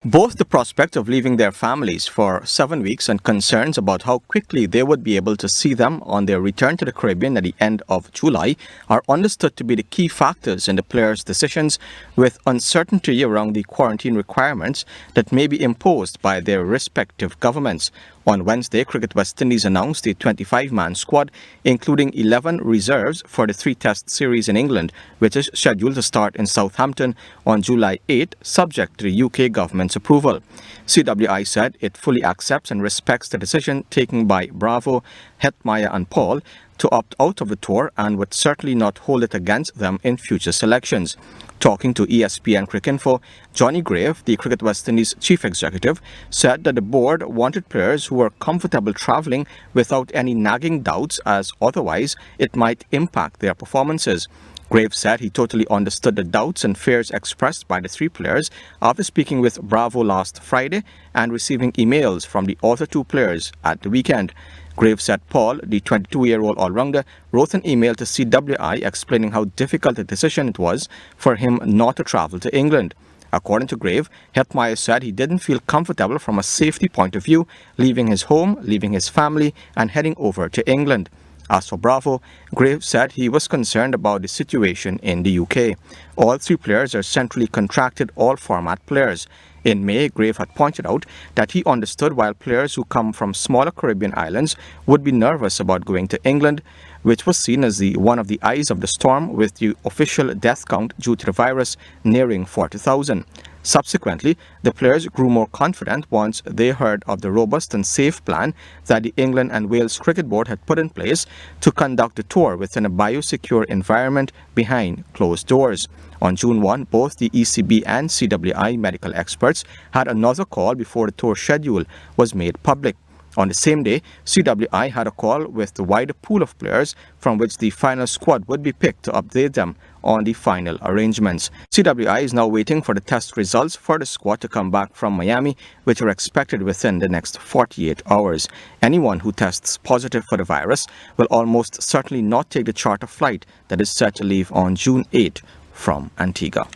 Both the prospect of leaving their families for 7 weeks and concerns about how quickly they would be able to see them on their return to the Caribbean at the end of July are understood to be the key factors in the players' decisions, with uncertainty around the quarantine requirements that may be imposed by their respective governments. On Wednesday, Cricket West Indies announced a 25-man squad, including 11 reserves for the three-test series in England, which is scheduled to start in Southampton on July 8, subject to the UK government's approval. CWI said it fully accepts and respects the decision taken by Bravo, Hetmyer and Paul to opt out of the tour and would certainly not hold it against them in future selections. Talking to ESPN Cricinfo, Johnny Grave, the Cricket West Indies chief executive, said that the board wanted players who were comfortable travelling without any nagging doubts, as otherwise it might impact their performances. Graves said he totally understood the doubts and fears expressed by the three players after speaking with Bravo last Friday and receiving emails from the other two players at the weekend. Graves said Paul, the 22-year-old all-rounder, wrote an email to CWI explaining how difficult a decision it was for him not to travel to England. According to Grave, Hetmyer said he didn't feel comfortable from a safety point of view, leaving his home, leaving his family, and heading over to England. As for Bravo, Graves said he was concerned about the situation in the UK. All three players are centrally contracted all-format players. In May, Grave had pointed out that he understood while players who come from smaller Caribbean islands would be nervous about going to England, which was seen as one of the eyes of the storm, with the official death count due to the virus nearing 40,000. Subsequently, the players grew more confident once they heard of the robust and safe plan that the England and Wales Cricket Board had put in place to conduct the tour within a biosecure environment behind closed doors. On June 1, both the ECB and CWI medical experts had another call before the tour schedule was made public. On the same day, CWI had a call with the wider pool of players from which the final squad would be picked to update them on the final arrangements. CWI is now waiting for the test results for the squad to come back from Miami, which are expected within the next 48 hours. Anyone who tests positive for the virus will almost certainly not take the charter flight that is set to leave on June 8 from Antigua.